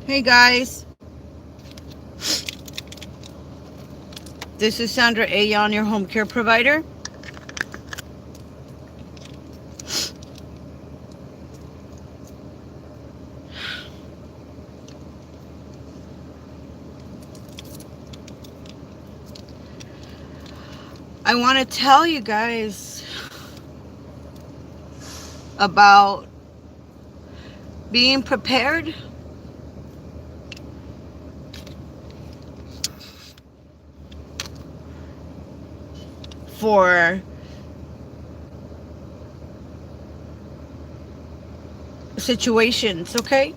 Hey guys, this is Sandra Ayon, your home care provider. I want to tell you guys about being prepared for situations, okay?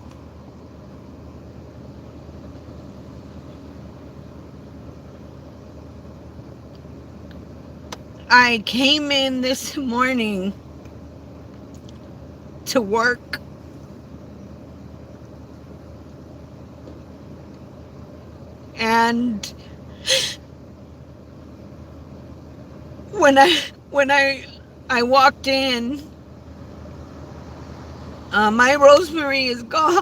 I came in this morning to work and when I walked in, my rosemary is gone.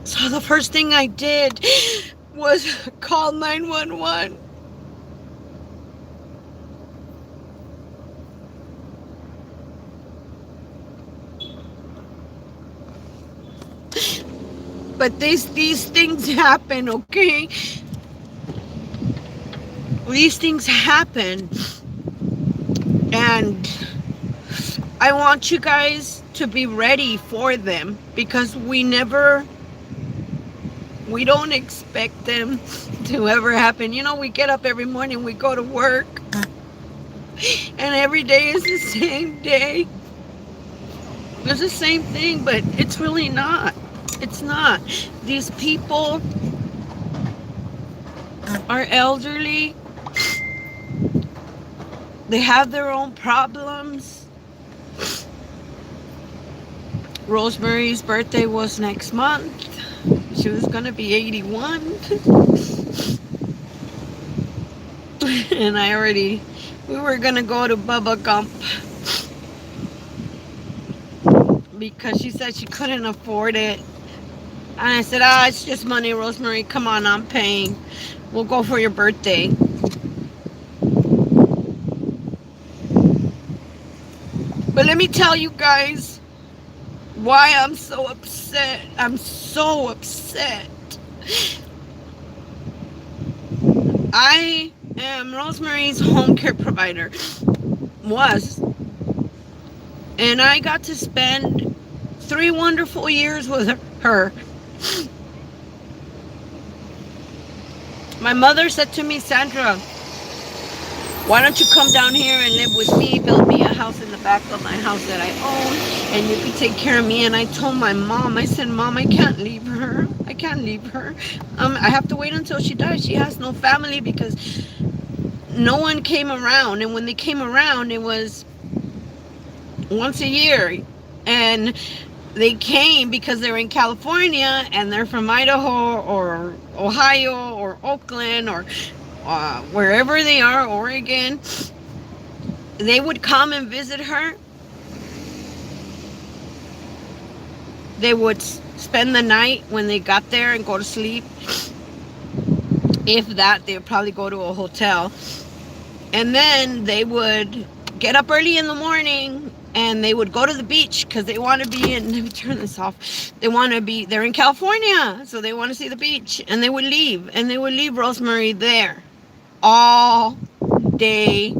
So the first thing I did was call 911. But these things happen, okay? These things happen, and I want you guys to be ready for them because we don't expect them to ever happen. You know, we get up every morning, we go to work, and every day is the same day. It's the same thing, but it's really not. It's not. These people are elderly, they have their own problems. Rosemary's birthday was next month. She was gonna be 81. And we were gonna go to Bubba Gump because she said she couldn't afford it. And I said, it's just money, Rosemary. Come on, I'm paying. We'll go for your birthday. But let me tell you guys why I'm so upset. I'm so upset. I am Rosemary's home care provider. Was. And I got to spend 3 wonderful years with her. My mother said to me, Sandra, why don't you come down here and live with me, build me a house in the back of my house that I own, and you can take care of me. And I told my mom, I said, Mom, I can't leave her. I can't leave her. I have to wait until she dies. She has no family because no one came around. And when they came around, it was once a year. And they came because they're in California and they're from Idaho or Ohio or Oakland or wherever they are, Oregon. They would come and visit her. They would spend the night when they got there and go to sleep. If that, they would probably go to a hotel. And then they would get up early in the morning and they would go to the beach because they want to be in. Let me turn this off. They're in California, so they want to see the beach. And they would leave. And they would leave Rosemary there all day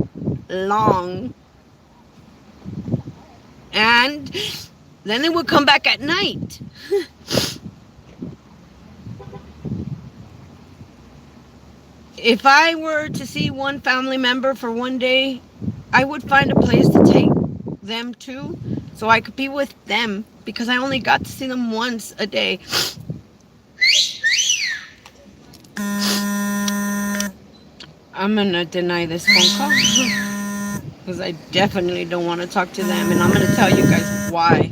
long. And then they would come back at night. If I were to see one family member for one day, I would find a place to take them to so I could be with them because I only got to see them once a day. I'm gonna deny this phone call because I definitely don't want to talk to them, and I'm gonna tell you guys why.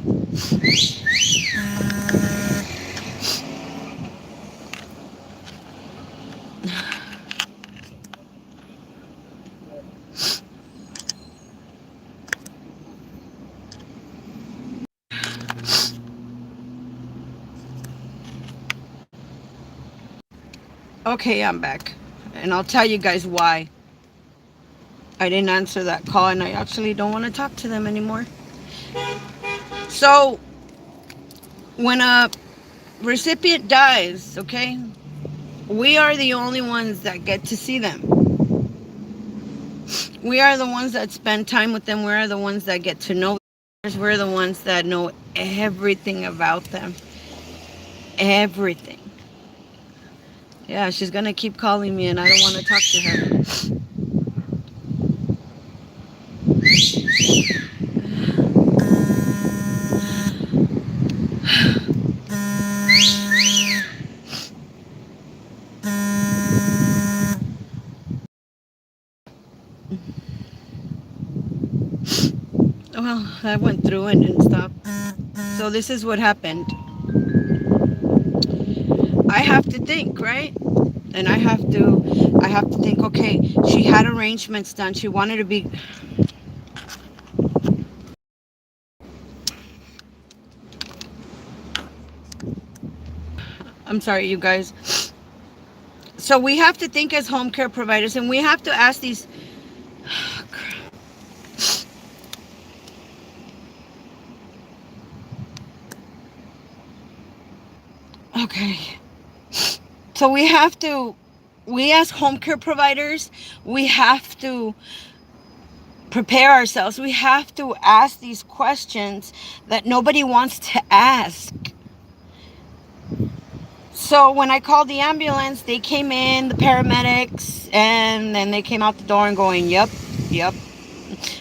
Okay, I'm back. And I'll tell you guys why I didn't answer that call and I actually don't want to talk to them anymore. So, when a recipient dies, okay, we are the only ones that get to see them. We are the ones that spend time with them. We are the ones that get to know them. We're the ones that know everything about them. Everything. Yeah, she's going to keep calling me and I don't want to talk to her. Well, I went through it and stopped. So this is what happened. I have to think, right? And I have to think, okay, she had arrangements done. She wanted to be. I'm sorry, you guys. So we have to think as home care providers and we have to ask these. Okay. So we as home care providers, we have to prepare ourselves. We have to ask these questions that nobody wants to ask. So when I called the ambulance, they came in, the paramedics, and then they came out the door and going, yep, yep.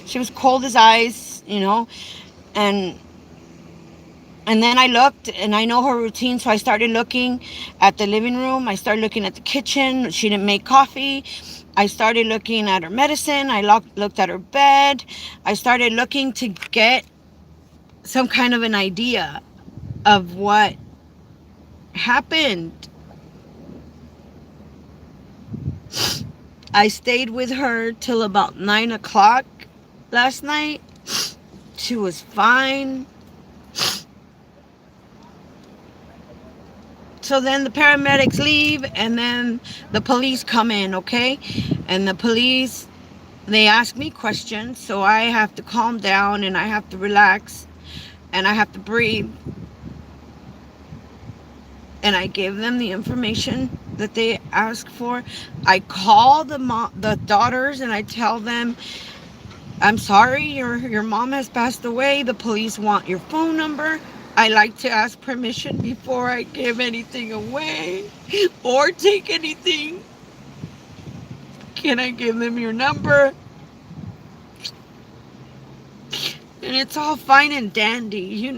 She was cold as ice. And And then I looked, and I know her routine, so I started looking at the living room. I started looking at the kitchen. She didn't make coffee. I started looking at her medicine. I looked at her bed. I started looking to get some kind of an idea of what happened. I stayed with her till about 9 o'clock last night. She was fine. So then the paramedics leave and then the police come in, okay? And the police, they ask me questions, so I have to calm down and I have to relax and I have to breathe. And I give them the information that they ask for. I call the daughters and I tell them, I'm sorry, your mom has passed away. The police want your phone number. I like to ask permission before I give anything away or take anything. Can I give them your number? And it's all fine and dandy.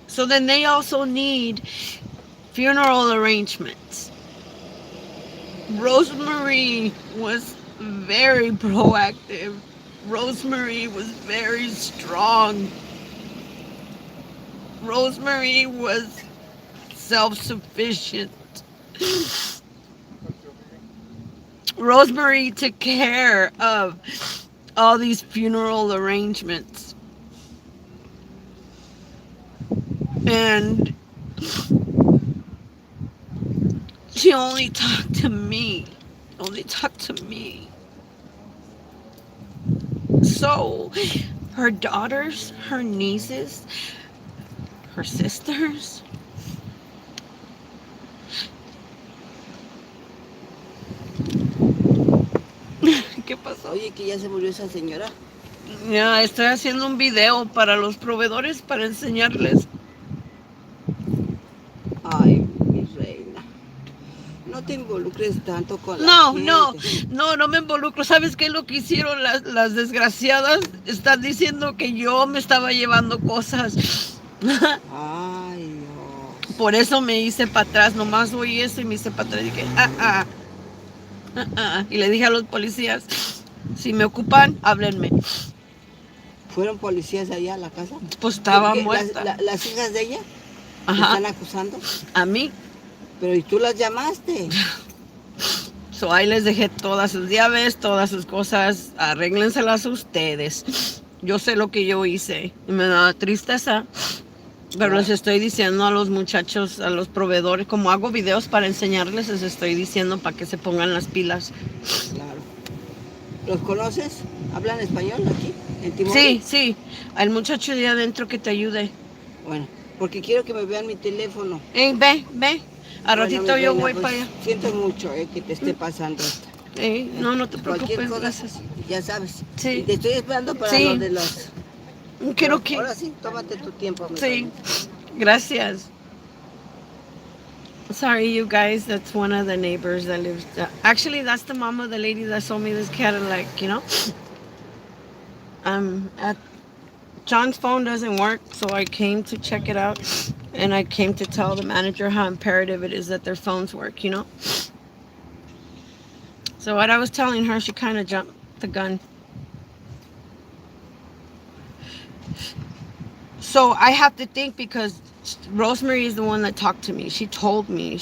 So then they also need funeral arrangements. Rosemary was very proactive. Rosemary was very strong. Rosemary was self-sufficient. Rosemary took care of all these funeral arrangements. And she only talked to me. So, her daughters, her nieces, her sisters. ¿Qué pasó? Oye, que ya se murió esa señora. Ya, estoy haciendo un video para los proveedores para enseñarles. Ay, mi reina. No te involucres tanto con la gente. No me involucro. ¿Sabes qué es lo que hicieron las desgraciadas? Están diciendo que yo me estaba llevando cosas. Ay, Dios. Por eso me hice para atrás. Nomás oí eso y me hice para atrás. Y dije, Y le dije a los policías, si me ocupan, háblenme. ¿Fueron policías allá a la casa? Pues estaba muerta. ¿Las hijas de ella? ¿Te Ajá. están acusando? A mí. Pero ¿y tú las llamaste? So ahí les dejé todas sus llaves, todas sus cosas, arréglenselas ustedes. Yo sé lo que yo hice y me da tristeza, pero les Claro, estoy diciendo a los muchachos, a los proveedores, como hago videos para enseñarles, les estoy diciendo para que se pongan las pilas. claro. ¿Los conoces? ¿Hablan español aquí, en Timor? Sí, sí, al muchacho de adentro que te ayude. Bueno, porque quiero que me vean mi teléfono. Ey, ve, ve. A Bueno, mi ratito yo reina, voy pues para allá. siento mucho que te esté pasando esto. Ey, no, no te Cualquier preocupes, cosa, gracias. ya sabes. Y Sí, te estoy esperando para lo sí, de los... quiero Pero que... ahora sí, tómate tu tiempo, mi Sí, reina. gracias. Sorry, you guys. That's one of the neighbors that lives. Actually, that's the mom of the lady that sold me this Cadillac. At John's phone doesn't work, so I came to check it out, and I came to tell the manager how imperative it is that their phones work. So what I was telling her, she kind of jumped the gun. So I have to think because Rosemary is the one that talked to me. She told me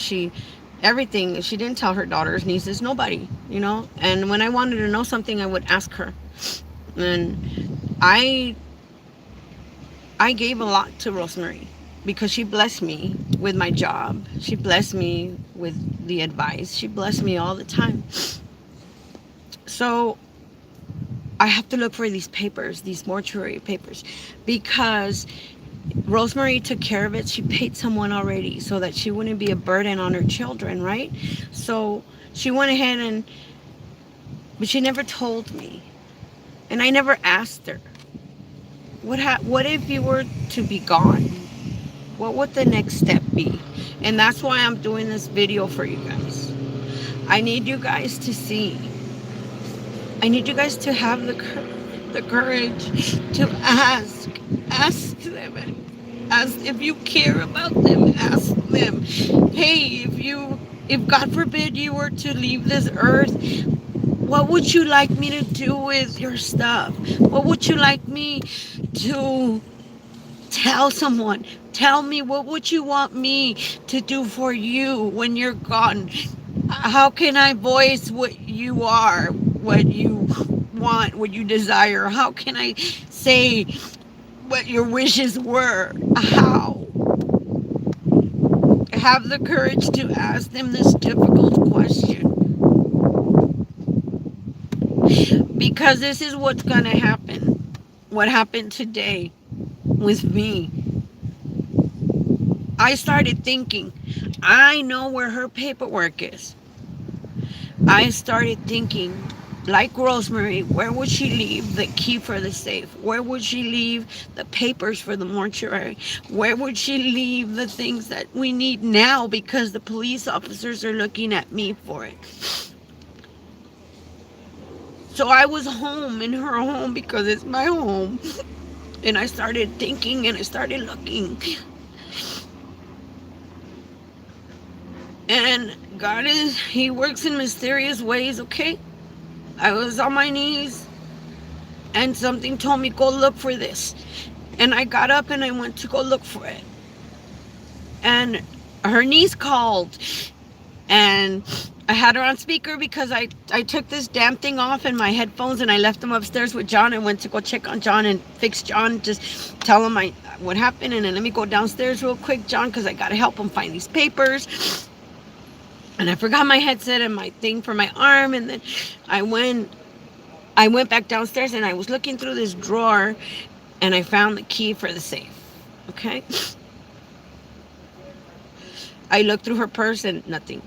everything. She didn't tell her daughters, nieces, nobody. And when I wanted to know something, I would ask her. And I gave a lot to Rosemary because she blessed me with my job. She blessed me with the advice. She blessed me all the time. So I have to look for these papers, these mortuary papers, because Rosemary took care of it. She paid someone already so that she wouldn't be a burden on her children, right? So she went ahead but she never told me. And I never asked her, what if you were to be gone? What would the next step be? And that's why I'm doing this video for you guys. I need you guys to see. I need you guys to have the courage to ask. Ask them. Ask if you care about them. Ask them. Hey, if God forbid you were to leave this earth, what would you like me to do with your stuff? What would you like me to tell someone? Tell me, what would you want me to do for you when you're gone? How can I voice what you are, what you want, what you desire? How can I say what your wishes were? How? Have the courage to ask them this difficult question. Because this is what's going to happen. What happened today with me. I started thinking, I know where her paperwork is. I started thinking, like Rosemary, where would she leave the key for the safe? Where would she leave the papers for the mortuary? Where would she leave the things that we need now because the police officers are looking at me for it? So I was home in her home because it's my home. And I started thinking and I started looking. And He works in mysterious ways, okay? I was on my knees and something told me, go look for this. And I got up and I went to go look for it. And her niece called and I had her on speaker because I took this damn thing off in my headphones and I left them upstairs with John and went to go check on John and fix John, just tell him what happened, and then let me go downstairs real quick, John, because I got to help him find these papers. And I forgot my headset and my thing for my arm, and then I went back downstairs and I was looking through this drawer and I found the key for the safe. Okay? I looked through her purse and nothing.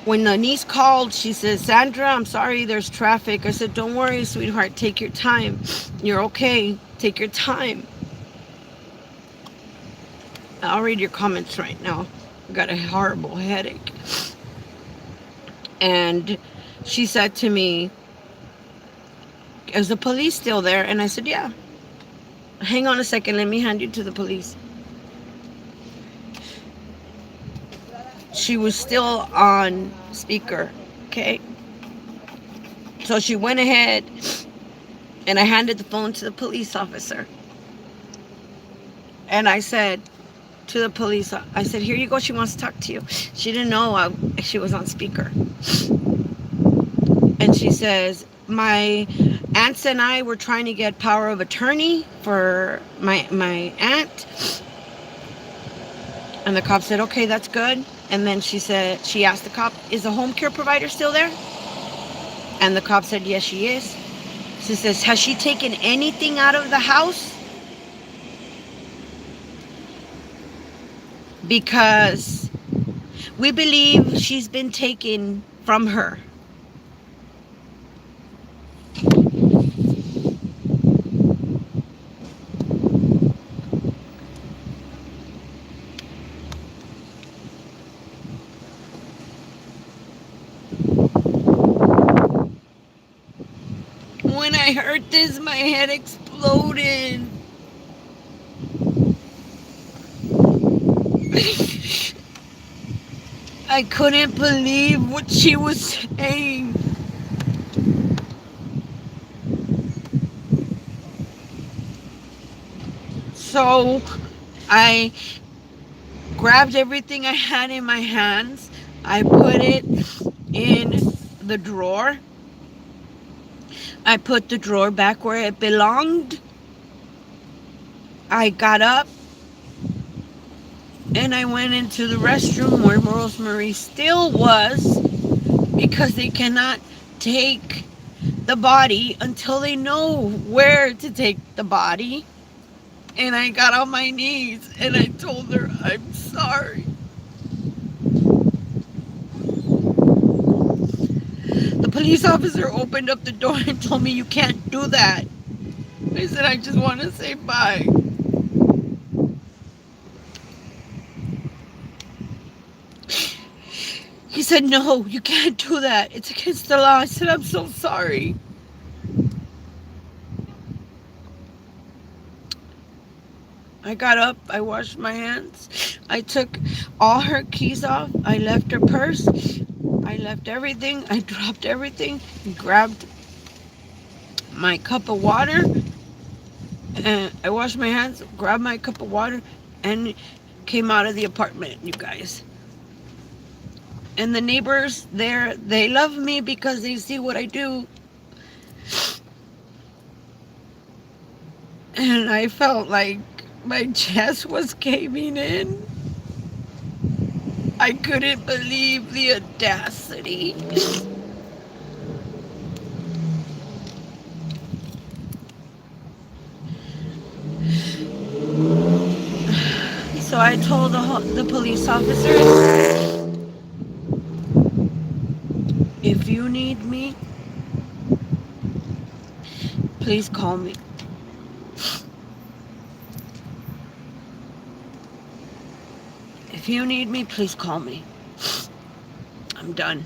When the niece called, she said, Sandra, I'm sorry, there's traffic. I said, don't worry, sweetheart, take your time. You're okay. Take your time. I'll read your comments right now. I got a horrible headache. And she said to me, is the police still there? And I said, yeah. Hang on a second, let me hand you to the police. She was still on speaker, okay? So she went ahead and I handed the phone to the police officer. And I said to the police, I said, here you go. She wants to talk to you. She didn't know she was on speaker. And she says, my aunts and I were trying to get power of attorney for my aunt. And the cop said, okay, that's good. And then she asked the cop, is the home care provider still there? And the cop said, yes, she is. She says, has she taken anything out of the house? Because we believe she's been taken from her. When I heard this, my head exploded. I couldn't believe what she was saying. So I grabbed everything I had in my hands. I put it in the drawer. I put the drawer back where it belonged. I got up and I went into the restroom where Rosemary still was, because they cannot take the body until they know where to take the body. And I got on my knees and I told her, I'm sorry. The police officer opened up the door and told me, you can't do that. I said, I just want to say bye. He said, no, you can't do that. It's against the law. I said, I'm so sorry. I got up, I washed my hands, I took all her keys off, I left her purse, I left everything, I dropped everything, grabbed my cup of water, and I washed my hands, grabbed my cup of water, and came out of the apartment, you guys. And the neighbors there, they love me because they see what I do. And I felt like my chest was caving in. I couldn't believe the audacity. So I told the police officers, if you need me, please call me. If you need me, please call me. I'm done.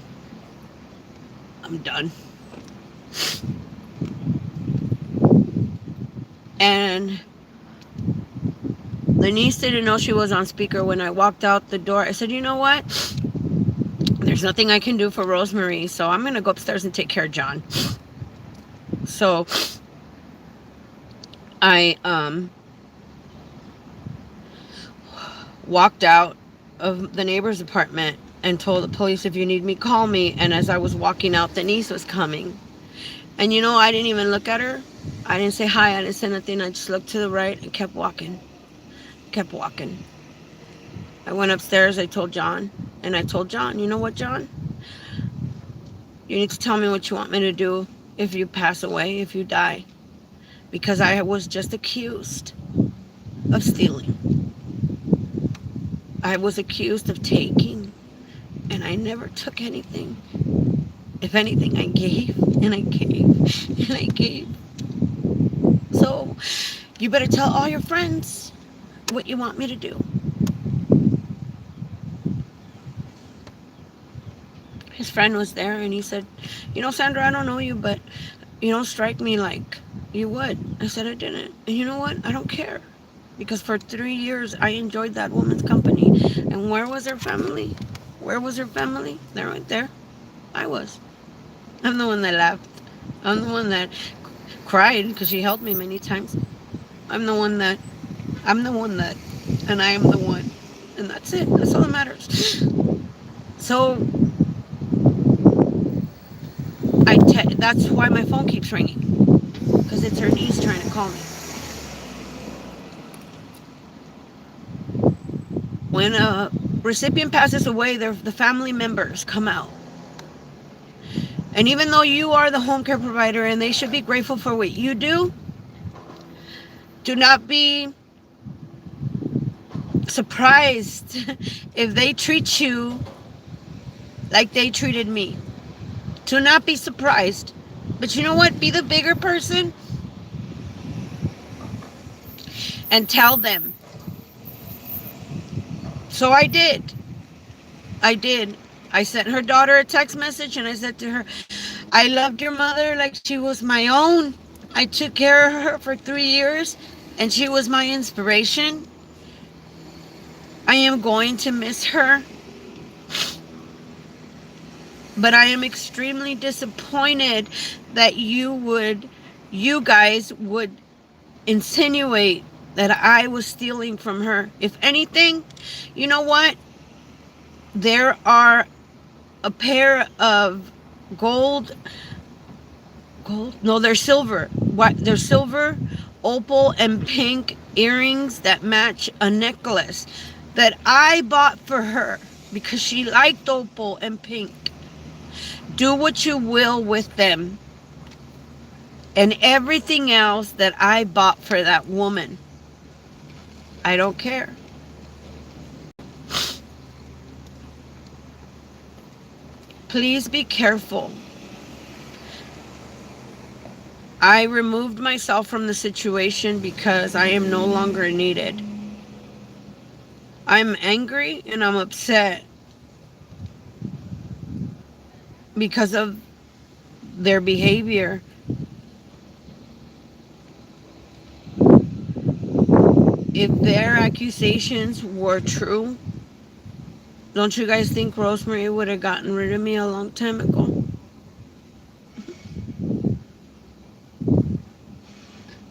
I'm done. And the niece didn't know she was on speaker when I walked out the door. I said, you know what? There's nothing I can do for Rosemary, so I'm going to go upstairs and take care of John. So I walked out of the neighbor's apartment and told the police, if you need me, call me. And as I was walking out, the niece was coming. And you know, I didn't even look at her. I didn't say hi. I didn't say nothing. I just looked to the right and kept walking. Kept walking. I went upstairs. I told John. And I told John, you know what, John? You need to tell me what you want me to do if you pass away, if you die. Because I was just accused of stealing. I was accused of taking. And I never took anything. If anything, I gave and I gave and I gave. So you better tell all your friends what you want me to do. His friend was there and he said, you know, Sandra, I don't know you, but you don't strike me like you would. I said I didn't. And you know what? I don't care. Because for 3 years, I enjoyed that woman's company. And where was her family? Where was her family? They're right there. I was. I'm the one that laughed. I'm the one that cried because she helped me many times. I'm the one that I'm the one that, and I am the one. And that's it. That's all that matters. So that's why my phone keeps ringing. Because it's her niece trying to call me. When a recipient passes away, the family members come out. And even though you are the home care provider and they should be grateful for what you do not be surprised if they treat you like they treated me. Do not be surprised. But you know what? Be the bigger person and tell them. So I did. I did. I sent her daughter a text message and I said to her, I loved your mother like she was my own. I took care of her for 3 years and she was my inspiration. I am going to miss her, but I am extremely disappointed that you guys would insinuate that I was stealing from her. If anything, you know what? There are a pair of gold, no, they're silver. What? They're silver, opal, and pink earrings that match a necklace that I bought for her because she liked opal and pink. Do what you will with them. And everything else that I bought for that woman, I don't care. Please be careful. I removed myself from the situation because I am no longer needed. I'm angry and I'm upset because of their behavior. If their accusations were true, don't you guys think Rosemary would have gotten rid of me a long time ago?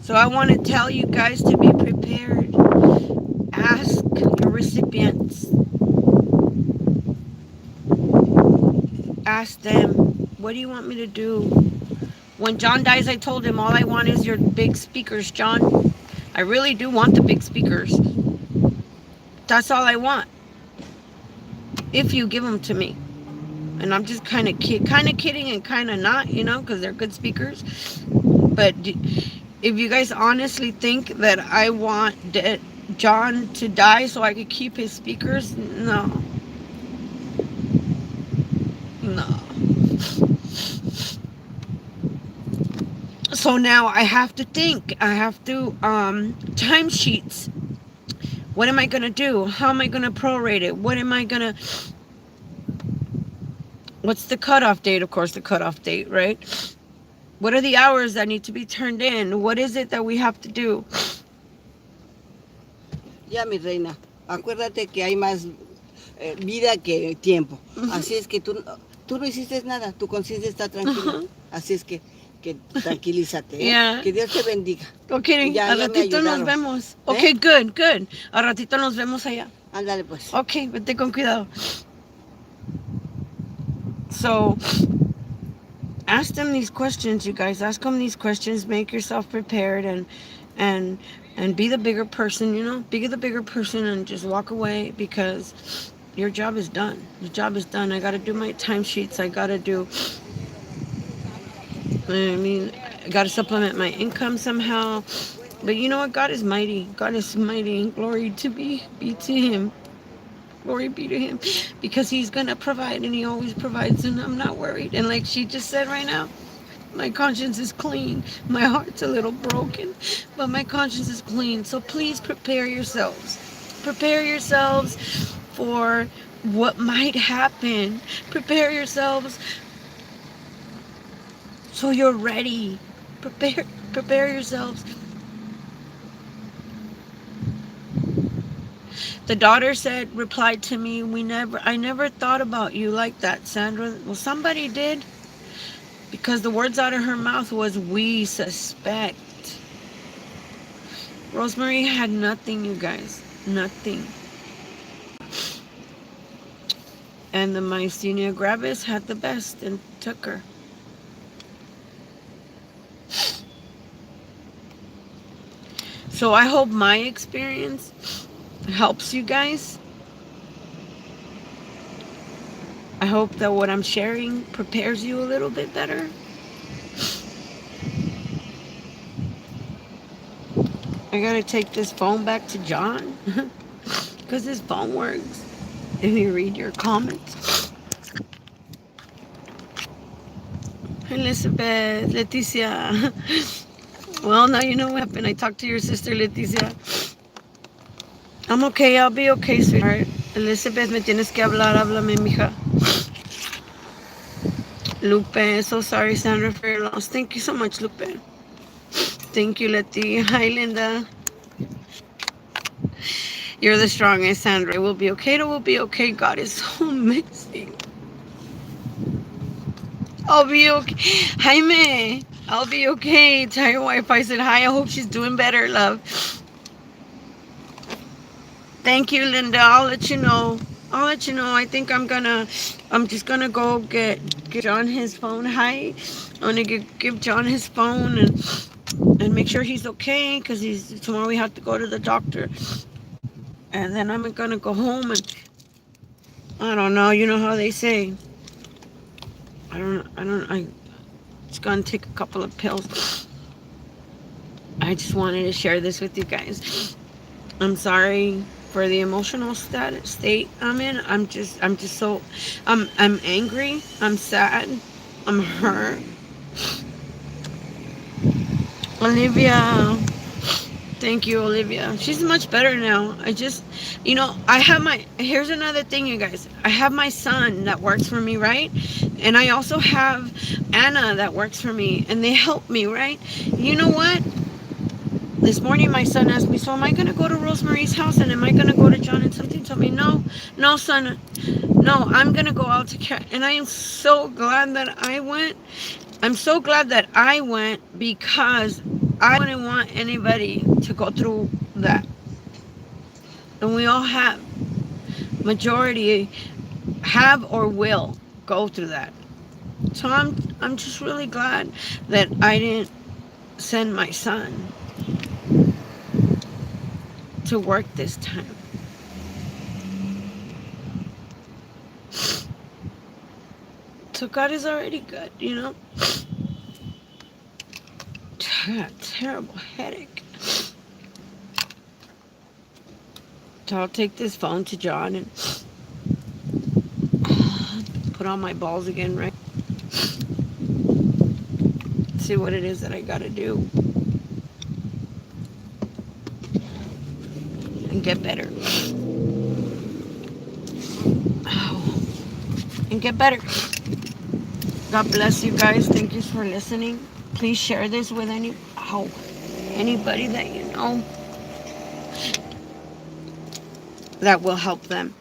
So I want to tell you guys to be prepared. Ask your recipients. Ask them, what do you want me to do? When John dies, I told him, all I want is your big speakers, John. I really do want the big speakers. That's all I want. If you give them to me. And I'm just kind of kidding and kind of not, because they're good speakers. But if you guys honestly think that I want John to die so I could keep his speakers, no. No. So now I have to think. I have to timesheets. What am I going to do? How am I going to prorate it? What's the cutoff date? Of course, the cutoff date, right? What are the hours that need to be turned in? What is it that we have to do? Ya, mi reina, acuérdate que hay más vida que tiempo. Así es que tú no hiciste nada, tu conciencia está tranquila. Así es que tranquilízate. Yeah. Que Dios te bendiga. Ok, a ratito nos vemos. Ok, good. A ratito nos vemos allá. Ándale pues. Ok, vete con cuidado. So, ask them these questions, you guys. Ask them these questions. Make yourself prepared and be the bigger person, Be the bigger person and just walk away because your job is done. The job is done. I got to do my timesheets. I got to supplement my income somehow. But you know what? God is mighty. God is mighty. Glory be to Him. Glory be to Him. Because He's going to provide and He always provides and I'm not worried. And like she just said right now, my conscience is clean. My heart's a little broken, but my conscience is clean. So please prepare yourselves. Prepare yourselves for what might happen. Prepare yourselves so you're ready. Prepare yourselves. The daughter replied to me, I never thought about you like that, Sandra. Well, somebody did. Because the words out of her mouth was, we suspect. Rosemary had nothing, you guys. Nothing. And the myasthenia gravis had the best and took her. So I hope my experience helps you guys. I hope that what I'm sharing prepares you a little bit better. I gotta take this phone back to John because his phone works. Let me read your comments. Elizabeth, Leticia. Well, now you know what happened. I talked to your sister, Leticia. I'm okay. I'll be okay, sweetheart. Elizabeth, me tienes que hablar. Háblame, mija. Lupe, so sorry, Sandra, for your loss. Thank you so much, Lupe. Thank you, Leti. Hi, Linda. You're the strongest, Sandra. It will be okay. It will be okay. God is so amazing. I'll be okay. Jaime, I'll be okay. Tell your wife I said hi. I hope she's doing better, love. Thank you, Linda. I'll let you know. I'll let you know. I think I'm just gonna go get John his phone. Hi. I'm gonna give John his phone and make sure he's okay because tomorrow we have to go to the doctor. And then I'm gonna go home and I don't know. You know how they say. I just gonna take a couple of pills. I just wanted to share this with you guys. I'm sorry for the emotional state I'm in. I'm just so I'm angry. I'm sad. I'm hurt. Olivia, thank you, Olivia. She's much better now. I have here's another thing, you guys. I have my son that works for me, right? And I also have Anna that works for me, and they help me, right? You know what? This morning, my son asked me, so am I going to go to Rosemary's house and am I going to go to John? And something told me, no, no, son, no, I'm going to go out to care. And I am so glad that I went. I'm so glad that I went because I wouldn't want anybody to go through that. And we all have, majority have or will go through that. So I'm just really glad that I didn't send my son to work this time. So God is already good, you know. I got a terrible headache. So I'll take this phone to John and put on my balls again, right? See what it is that I gotta do and get better. Oh, and get better. God bless you guys. Thank you for listening. Please share this with anybody that you know that will help them.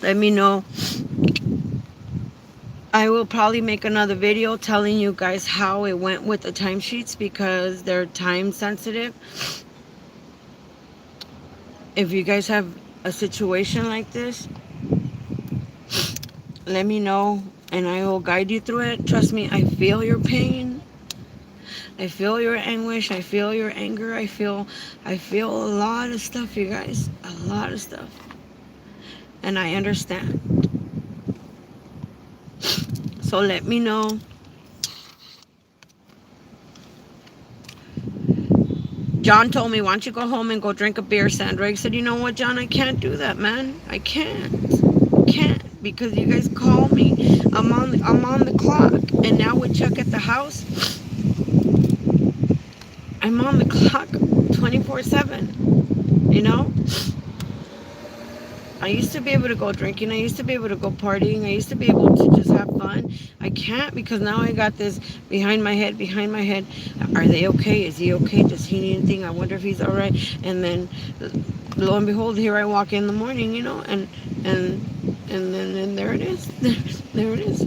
Let me know. I will probably make another video telling you guys how it went with the timesheets because they're time sensitive. If you guys have a situation like this, let me know and I will guide you through it. Trust me, I feel your pain. I feel your anguish. I feel your anger. I feel a lot of stuff, you guys. A lot of stuff. And I understand. So let me know. John told me, why don't you go home and go drink a beer, Sandra? I said, you know what, John? I can't do that, man. I can't. Because you guys call me. I'm on the clock. And now with Chuck at the house, I'm on the clock 24/7. You know? I used to be able to go drinking. I used to be able to go partying. I used to be able to just have fun. I can't because now I got this behind my head. Are they okay? Is he okay? Does he need anything? I wonder if he's all right. And then, lo and behold, here I walk in the morning, you know, and then there it is. There it is.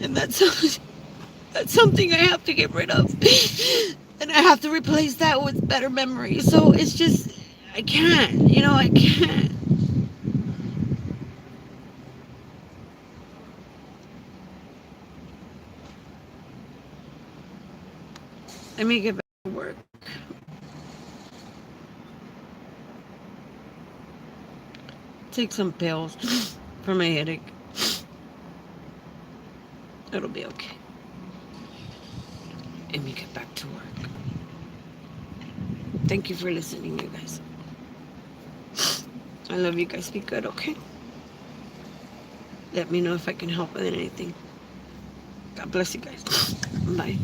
And that's something I have to get rid of. And I have to replace that with better memories. So it's just, I can't, I can't. Let me get back to work. Take some pills for my headache. It'll be okay. Let me get back to work. Thank you for listening, you guys. I love you guys. Be good, okay? Let me know if I can help with anything. God bless you guys. Bye.